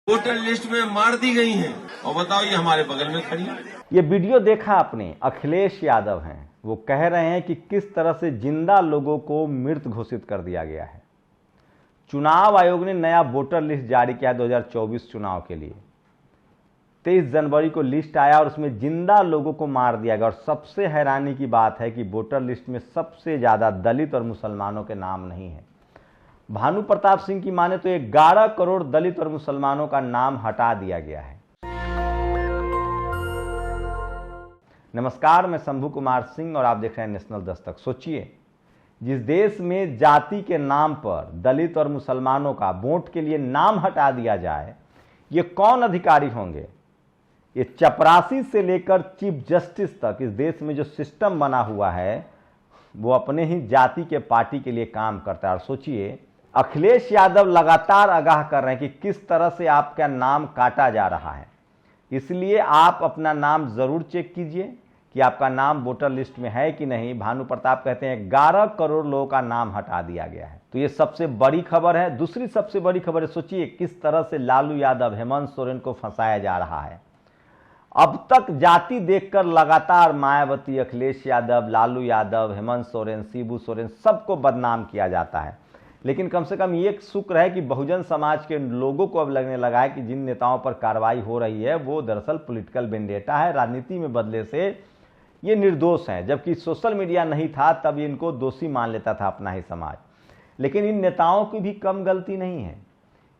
Voter list में मार दी गई हैं और बताओ ये हमारे बगल में खड़ी है। ये वीडियो देखा आपने, अखिलेश यादव हैं, वो कह रहे हैं कि किस तरह से जिंदा लोगों को मृत घोषित कर दिया गया है। चुनाव आयोग ने नया वोटर लिस्ट जारी किया 2024 चुनाव के लिए। 23 जनवरी को लिस्ट आया और उसमें जिंदा लोगों को मार दिया गया। और सबसे हैरानी की बात है कि वोटर लिस्ट में सबसे ज्यादा दलित और मुसलमानों के नाम नहीं है। भानु प्रताप सिंह की माने तो 11 करोड़ दलित और मुसलमानों का नाम हटा दिया गया है। नमस्कार, मैं शंभू कुमार सिंह और आप देख रहे हैं नेशनल दस्तक। सोचिए, जिस देश में जाति के नाम पर दलित और मुसलमानों का वोट के लिए नाम हटा दिया जाए, ये कौन अधिकारी होंगे? ये चपरासी से लेकर चीफ जस्टिस तक इस देश में जो सिस्टम बना हुआ है वो अपने ही जाति के पार्टी के लिए काम करता है। और सोचिए, अखिलेश यादव लगातार आगाह कर रहे हैं कि किस तरह से आपका नाम काटा जा रहा है। इसलिए आप अपना नाम जरूर चेक कीजिए कि आपका नाम वोटर लिस्ट में है कि नहीं। भानु प्रताप कहते हैं 11 करोड़ लोगों का नाम हटा दिया गया है। तो ये सबसे बड़ी खबर है। दूसरी सबसे बड़ी खबर है, सोचिए किस तरह से लालू यादव, हेमंत सोरेन को फंसाया जा रहा है। अब तक जाति देखकर लगातार मायावती, अखिलेश यादव, लालू यादव, हेमंत सोरेन, शिबू सोरेन सबको बदनाम किया जाता है। लेकिन कम से कम ये शुक्र है कि बहुजन समाज के लोगों को अब लगने लगा है कि जिन नेताओं पर कार्रवाई हो रही है वो दरअसल पॉलिटिकल वेंडेटा है, राजनीति में बदले से ये निर्दोष हैं। जबकि सोशल मीडिया नहीं था तब इनको दोषी मान लेता था अपना ही समाज। लेकिन इन नेताओं की भी कम गलती नहीं है।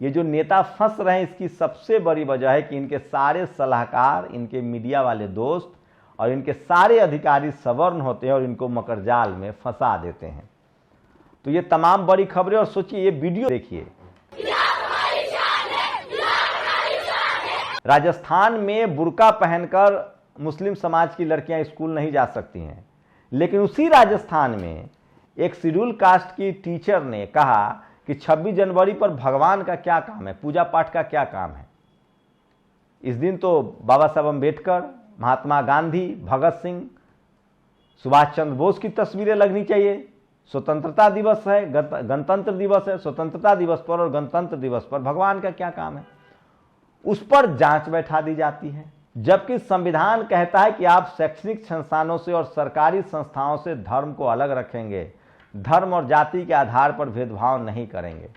ये जो नेता फंस रहे हैं इसकी सबसे बड़ी वजह है कि इनके सारे सलाहकार, इनके मीडिया वाले दोस्त और इनके सारे अधिकारी सवर्ण होते हैं और इनको मकरजाल में फंसा देते हैं। तो ये तमाम बड़ी खबरें। और सोचिए, ये वीडियो देखिए। राजस्थान में बुर्का पहनकर मुस्लिम समाज की लड़कियां स्कूल नहीं जा सकती हैं, लेकिन उसी राजस्थान में एक शेड्यूल कास्ट की टीचर ने कहा कि 26 जनवरी पर भगवान का क्या काम है, पूजा पाठ का क्या काम है। इस दिन तो बाबा साहब अम्बेडकर, महात्मा गांधी, भगत सिंह, सुभाष चंद्र बोस की तस्वीरें लगनी चाहिए। स्वतंत्रता दिवस है, गणतंत्र दिवस है। स्वतंत्रता दिवस पर और गणतंत्र दिवस पर भगवान का क्या काम है, उस पर जांच बैठा दी जाती है। जबकि संविधान कहता है कि आप शैक्षणिक संस्थानों से और सरकारी संस्थाओं से धर्म को अलग रखेंगे, धर्म और जाति के आधार पर भेदभाव नहीं करेंगे।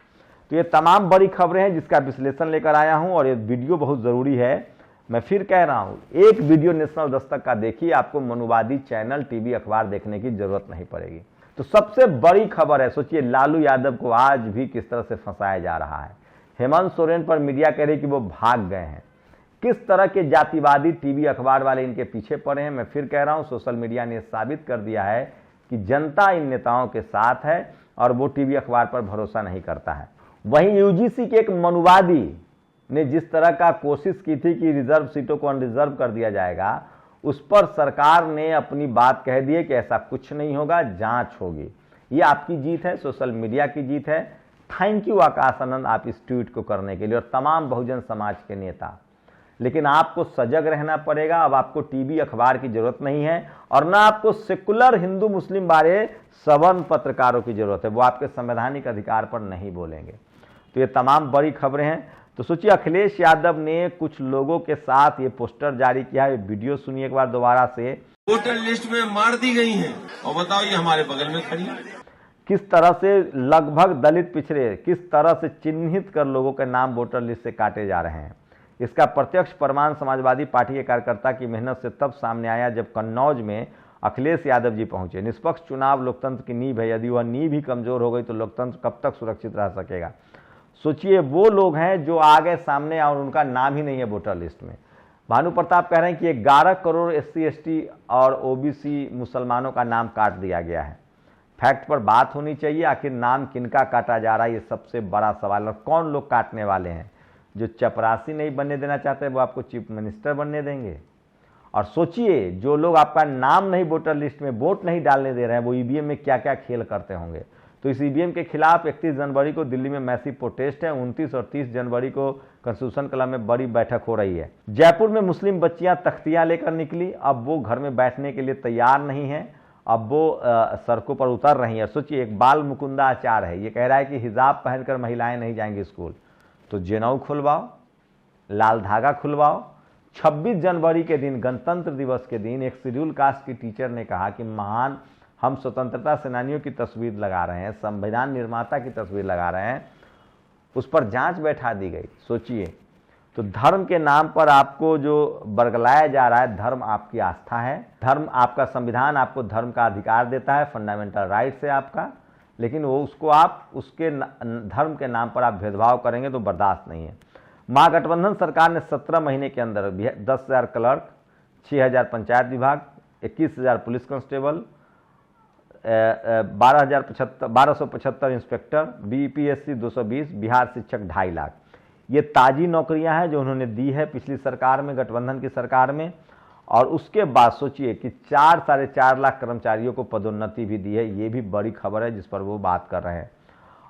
तो ये तमाम बड़ी खबरें हैं जिसका विश्लेषण लेकर आया हूं और ये वीडियो बहुत जरूरी है। मैं फिर कह रहा हूं, एक वीडियो नेशनल दस्तक का देखिए, आपको मनुवादी चैनल, टीवी, अखबार देखने की जरूरत नहीं पड़ेगी। तो सबसे बड़ी खबर है, सोचिए लालू यादव को आज भी किस तरह से फंसाया जा रहा है। हेमंत सोरेन पर मीडिया कह रही कि वो भाग गए हैं। किस तरह के जातिवादी टीवी अखबार वाले इनके पीछे पड़े हैं। मैं फिर कह रहा हूं, सोशल मीडिया ने साबित कर दिया है कि जनता इन नेताओं के साथ है और वो टीवी अखबार पर भरोसा नहीं करता है। वहीं यूजीसी के एक मनुवादी ने जिस तरह का कोशिश की थी कि रिजर्व सीटों को अनरिजर्व कर दिया जाएगा, उस पर सरकार ने अपनी बात कह दी है कि ऐसा कुछ नहीं होगा, जांच होगी। ये आपकी जीत है, सोशल मीडिया की जीत है। थैंक यू आकाश आनंद, आप इस ट्वीट को करने के लिए और तमाम बहुजन समाज के नेता। लेकिन आपको सजग रहना पड़ेगा। अब आपको टीवी अखबार की जरूरत नहीं है और ना आपको सेकुलर हिंदू मुस्लिम बारे सवर्ण पत्रकारों की जरूरत है। वो आपके संवैधानिक अधिकार पर नहीं बोलेंगे। तो ये तमाम बड़ी खबरें हैं। तो सोचिए, अखिलेश यादव ने कुछ लोगों के साथ ये पोस्टर जारी किया है। वीडियो सुनिए एक बार दोबारा से। वोटर लिस्ट में मार दी गई हैं और बताओ ये हमारे बगल में खड़ी है। किस तरह से लगभग दलित पिछड़े किस तरह से चिन्हित कर लोगों के नाम वोटर लिस्ट से काटे जा रहे हैं। इसका प्रत्यक्ष प्रमाण समाजवादी पार्टी के कार्यकर्ता की मेहनत से तब सामने आया जब कन्नौज में अखिलेश यादव जी पहुंचे। निष्पक्ष चुनाव लोकतंत्र की नींव है। यदि वह नींव ही कमजोर हो गई तो लोकतंत्र कब तक सुरक्षित रह सकेगा। सोचिए, वो लोग हैं जो आ गए सामने और उनका नाम ही नहीं है वोटर लिस्ट में। भानु प्रताप कह रहे हैं कि 11 करोड़ SC ST और OBC मुसलमानों का नाम काट दिया गया है। फैक्ट पर बात होनी चाहिए। आखिर नाम किनका काटा जा रहा है, ये सबसे बड़ा सवाल। और कौन लोग काटने वाले हैं? जो चपरासी नहीं बनने देना चाहते वो आपको चीफ मिनिस्टर बनने देंगे। और सोचिए, जो लोग आपका नाम नहीं वोटर लिस्ट में, वोट नहीं डालने दे रहे हैं, वो EVM में क्या क्या खेल करते होंगे। तो इस EVM के खिलाफ 31 जनवरी को दिल्ली में मैसिव प्रोटेस्ट है। 29 और 30 जनवरी को कॉन्स्टिट्यूशन क्लब में बड़ी बैठक हो रही है। जयपुर में मुस्लिम बच्चियां तख्तियां लेकर निकली। अब वो घर में बैठने के लिए तैयार नहीं है, अब वो सड़कों पर उतर रही है। सोचिए, एक बाल मुकुंदा आचार्य है, ये कह रहा है कि हिजाब पहनकर महिलाएं नहीं जाएंगी स्कूल। तो जनेऊ खुलवाओ, लाल धागा खुलवाओ। 26 जनवरी के दिन, गणतंत्र दिवस के दिन, एक शेड्यूल कास्ट की टीचर ने कहा कि महान हम स्वतंत्रता सेनानियों की तस्वीर लगा रहे हैं, संविधान निर्माता की तस्वीर लगा रहे हैं, उस पर जांच बैठा दी गई। सोचिए, तो धर्म के नाम पर आपको जो बरगलाया जा रहा है, धर्म आपकी आस्था है, धर्म आपका संविधान आपको धर्म का अधिकार देता है, फंडामेंटल राइट्स है आपका, लेकिन वो उसको आप उसके धर्म के नाम पर आप भेदभाव करेंगे तो बर्दाश्त नहीं है। महागठबंधन सरकार ने 17 महीने के अंदर 10,000 क्लर्क, 6,000 पंचायत विभाग, 21,000 police constable, 1275 inspector, BPSC 220, Bihar शिक्षक 2.5 लाख, ये ताजी नौकरियां हैं जो उन्होंने दी है पिछली सरकार में, गठबंधन की सरकार में। और उसके बाद सोचिए कि 4-4.5 लाख कर्मचारियों को पदोन्नति भी दी है। ये भी बड़ी खबर है जिस पर वो बात कर रहे हैं।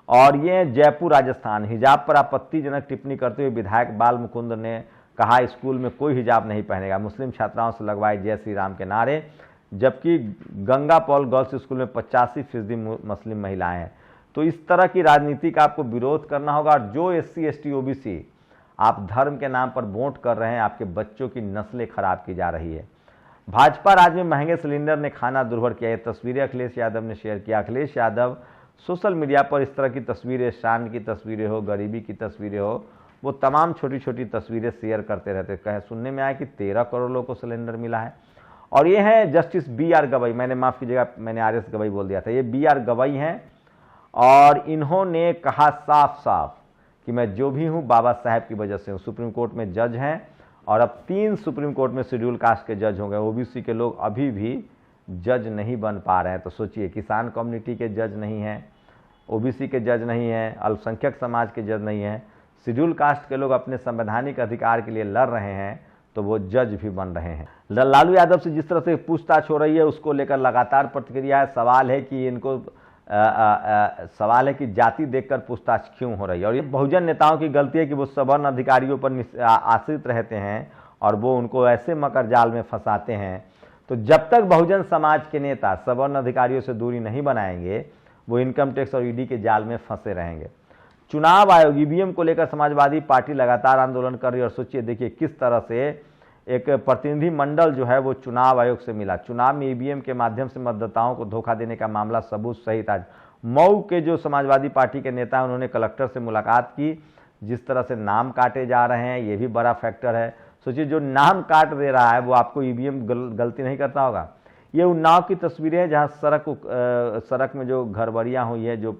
और ये जयपुर राजस्थान, हिजाब पर आपत्तिजनक टिप्पणी करते हुए विधायक बाल मुकुंद ने कहा स्कूल में कोई हिजाब नहीं पहनेगा, मुस्लिम छात्राओं से लगवाए जय श्री राम के नारे, जबकि गंगा पॉल गर्ल्स स्कूल में 85% मुस्लिम महिलाएं हैं। तो इस तरह की राजनीति का आपको विरोध करना होगा। और जो SC ST OBC आप धर्म के नाम पर वोट कर रहे हैं, आपके बच्चों की नस्लें खराब की जा रही है। भाजपा राज्य में महंगे सिलेंडर ने खाना दुर्भर किया। ये तस्वीरें अखिलेश यादव ने शेयर किया। अखिलेश यादव सोशल मीडिया पर इस तरह की तस्वीरें, शान की तस्वीरें हो, गरीबी की तस्वीरें हो, वो तमाम छोटी छोटी तस्वीरें शेयर करते रहते। कहे सुनने में आया कि 13 करोड़ लोगों को सिलेंडर मिला है। और ये है जस्टिस BR गवई, मैंने माफ़ कीजिएगा, मैंने RS गवई बोल दिया था, ये BR गवई हैं। और इन्होंने कहा साफ साफ कि मैं जो भी हूँ बाबा साहेब की वजह से हूँ। सुप्रीम कोर्ट में जज हैं और अब 3 सुप्रीम कोर्ट में शेड्यूल कास्ट के जज हो गए। OBC के लोग अभी भी जज नहीं बन पा रहे हैं। तो सोचिए, किसान कम्युनिटी के जज नहीं हैं, OBC के जज नहीं हैं, अल्पसंख्यक समाज के जज नहीं हैं, शेड्यूल कास्ट के लोग अपने संवैधानिक अधिकार के लिए लड़ रहे हैं, तो वो जज भी बन रहे हैं। लालू यादव से जिस तरह से पूछताछ हो रही है उसको लेकर लगातार प्रतिक्रिया है। सवाल है कि जाति देखकर पूछताछ क्यों हो रही है। और ये बहुजन नेताओं की गलती है कि वो सवर्ण अधिकारियों पर आश्रित रहते हैं और वो उनको ऐसे मकर जाल में फंसाते हैं। तो जब तक बहुजन समाज के नेता सवर्ण अधिकारियों से दूरी नहीं बनाएंगे, वो इनकम टैक्स और ED के जाल में फंसे रहेंगे। चुनाव आयोग EVM को लेकर समाजवादी पार्टी लगातार आंदोलन कर रही है। और सोचिए, देखिए किस तरह से एक प्रतिनिधि मंडल जो है वो चुनाव आयोग से मिला। चुनाव में EVM के माध्यम से मतदाताओं को धोखा देने का मामला सबूत सहित आज मऊ के जो समाजवादी पार्टी के नेता हैं उन्होंने कलेक्टर से मुलाकात की। जिस तरह से नाम काटे जा रहे हैं, ये भी बड़ा फैक्टर है। सोचिए, जो नाम काट दे रहा है वो आपको EVM गलती नहीं करता होगा। ये उन्नाव की तस्वीरें हैं जहां सड़क में जो गड़बड़ियां हुई है, जो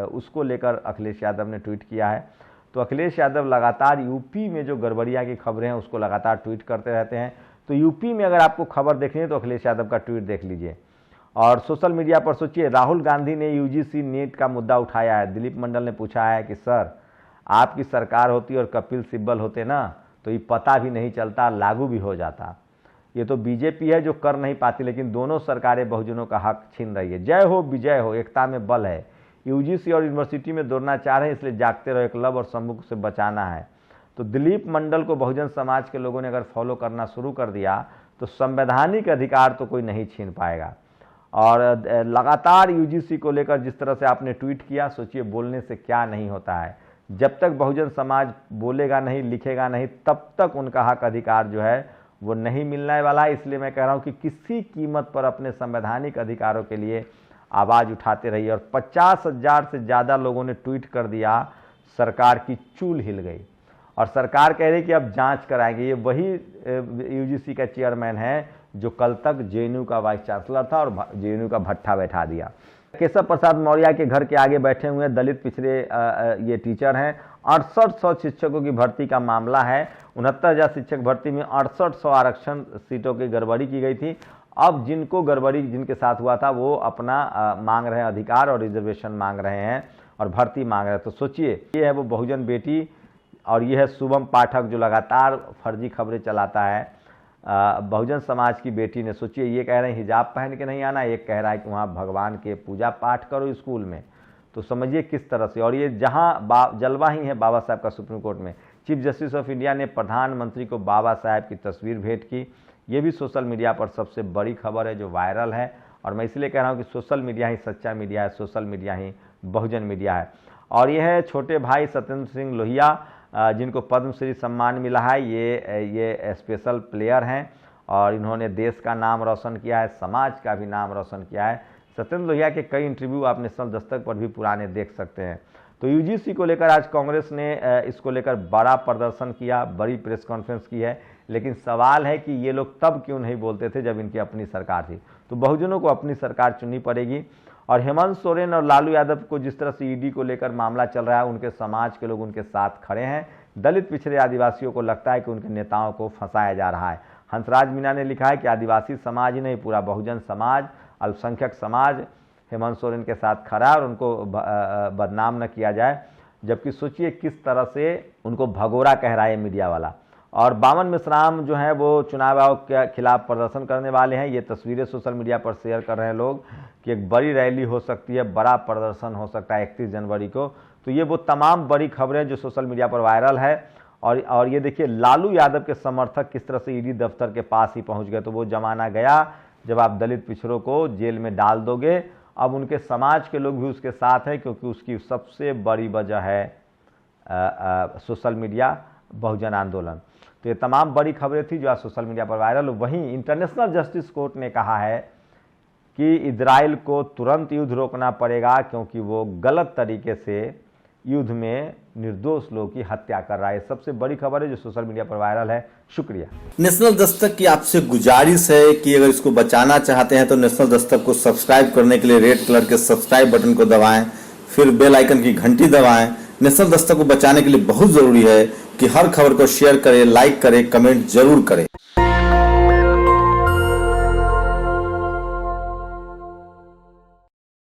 उसको लेकर अखिलेश यादव ने ट्वीट किया है। तो अखिलेश यादव लगातार यूपी में जो गड़बड़ियां की खबरें हैं उसको लगातार ट्वीट करते रहते हैं। तो यूपी में अगर आपको खबर देखनी है तो अखिलेश यादव का ट्वीट देख लीजिए। और सोशल मीडिया पर सोचिए, राहुल गांधी ने UGC नीट का मुद्दा उठाया है। दिलीप मंडल ने पूछा है कि सर, आपकी सरकार होती और कपिल सिब्बल होते ना, तो ये पता भी नहीं चलता, लागू भी हो जाता। ये तो बीजेपी है जो कर नहीं पाती, लेकिन दोनों सरकारें बहुजनों का हक छीन रही है। जय हो विजय हो, एकता में बल है। UGC और यूनिवर्सिटी में दौड़ना चाह रहे हैं, इसलिए जागते रहो, एकलव्य और सम्मुख से बचाना है। तो दिलीप मंडल को बहुजन समाज के लोगों ने अगर फॉलो करना शुरू कर दिया तो संवैधानिक अधिकार तो कोई नहीं छीन पाएगा। और लगातार UGC को लेकर जिस तरह से आपने ट्वीट किया, सोचिए बोलने से क्या नहीं होता है। जब तक बहुजन समाज बोलेगा नहीं, लिखेगा नहीं, तब तक उनका हक अधिकार जो है वो नहीं मिलने वाला है। इसलिए मैं कह रहा हूँ कि किसी कीमत पर अपने संवैधानिक अधिकारों के लिए आवाज़ उठाते रहिए। और 50,000 से ज़्यादा लोगों ने ट्वीट कर दिया, सरकार की चूल हिल गई। और सरकार कह रही कि अब जांच कराएंगे। ये वही UGC का चेयरमैन है जो कल तक JNU का वाइस चांसलर था और JNU का भट्ठा बैठा दिया। केशव प्रसाद मौर्य के घर के आगे बैठे हुए दलित पिछड़े ये टीचर हैं। 6800 शिक्षकों की भर्ती का मामला है। 69,000 शिक्षक भर्ती में 6800 आरक्षण सीटों की गड़बड़ी की गई थी। अब जिनको गड़बड़ी जिनके साथ हुआ था वो अपना मांग रहे हैं अधिकार और रिजर्वेशन मांग रहे हैं और भर्ती मांग रहे हैं। तो सोचिए, ये है वो बहुजन बेटी और ये है शुभम पाठक जो लगातार फर्जी खबरें चलाता है। बहुजन समाज की बेटी ने, सोचिए, ये कह रहे हैं हिजाब पहन के नहीं आना, एक कह रहा है कि वहाँ भगवान के पूजा पाठ करो स्कूल में। तो समझिए किस तरह से। और ये जहाँ जलवा ही है बाबा साहब का सुप्रीम कोर्ट में। चीफ जस्टिस ऑफ इंडिया ने प्रधानमंत्री को बाबा साहब की तस्वीर भेंट की। ये भी सोशल मीडिया पर सबसे बड़ी खबर है जो वायरल है। और मैं इसलिए कह रहा हूँ कि सोशल मीडिया ही सच्चा मीडिया है, सोशल मीडिया ही बहुजन मीडिया है। और यह है छोटे भाई सत्येंद्र सिंह लोहिया जिनको पद्मश्री सम्मान मिला है, ये स्पेशल प्लेयर हैं और इन्होंने देश का नाम रोशन किया है, समाज का भी नाम रोशन किया है। सत्येंद्र लोहिया के कई इंटरव्यू आप नेशनल दस्तक पर भी पुराने देख सकते हैं। तो यूजीसी को लेकर आज कांग्रेस ने इसको लेकर बड़ा प्रदर्शन किया, बड़ी प्रेस कॉन्फ्रेंस की है, लेकिन सवाल है कि ये लोग तब क्यों नहीं बोलते थे जब इनकी अपनी सरकार थी। तो बहुजनों को अपनी सरकार चुननी पड़ेगी। और हेमंत सोरेन और लालू यादव को जिस तरह से ईडी को लेकर मामला चल रहा है, उनके समाज के लोग उनके साथ खड़े हैं। दलित पिछड़े आदिवासियों को लगता है कि उनके नेताओं को फंसाया जा रहा है। हंसराज मीणा ने लिखा है कि आदिवासी समाज ही नहीं, पूरा बहुजन समाज, अल्पसंख्यक समाज हेमंत सोरेन के साथ खड़ा है और उनको बदनाम न किया जाए। जबकि सोचिए किस तरह से उनको भगोड़ा कह रहा है मीडिया वाला। और बामन मिश्राम जो है वो चुनाव आयोग के खिलाफ प्रदर्शन करने वाले हैं। ये तस्वीरें सोशल मीडिया पर शेयर कर रहे हैं लोग कि एक बड़ी रैली हो सकती है, बड़ा प्रदर्शन हो सकता है 31 जनवरी को। तो ये वो तमाम बड़ी खबरें जो सोशल मीडिया पर वायरल है। और ये देखिए लालू यादव के समर्थक किस तरह से ईडी दफ्तर के पास ही पहुंच गए। तो वो जमाना गया जब आप दलित पिछड़ों को जेल में डाल दोगे। अब उनके समाज के लोग भी उसके साथ हैं, क्योंकि उसकी सबसे बड़ी वजह है सोशल मीडिया, बहुजन आंदोलन। तो ये तमाम बड़ी खबरें थी जो आज सोशल मीडिया पर वायरल। वहीं इंटरनेशनल जस्टिस कोर्ट ने कहा है कि इजराइल को तुरंत युद्ध रोकना पड़ेगा, क्योंकि वो गलत तरीके से युद्ध में निर्दोष लोगों की हत्या कर रहा है। सबसे बड़ी खबर है जो सोशल मीडिया पर वायरल है। शुक्रिया। नेशनल दस्तक की आपसे गुजारिश है कि अगर इसको बचाना चाहते हैं तो नेशनल दस्तक को सब्सक्राइब करने के लिए रेड कलर के सब्सक्राइब बटन को दबाएं, फिर बेल आइकन की घंटी दबाएं। नेशनल दस्तक को बचाने के लिए बहुत जरूरी है कि हर खबर को शेयर करें, लाइक करें, कमेंट जरूर करें।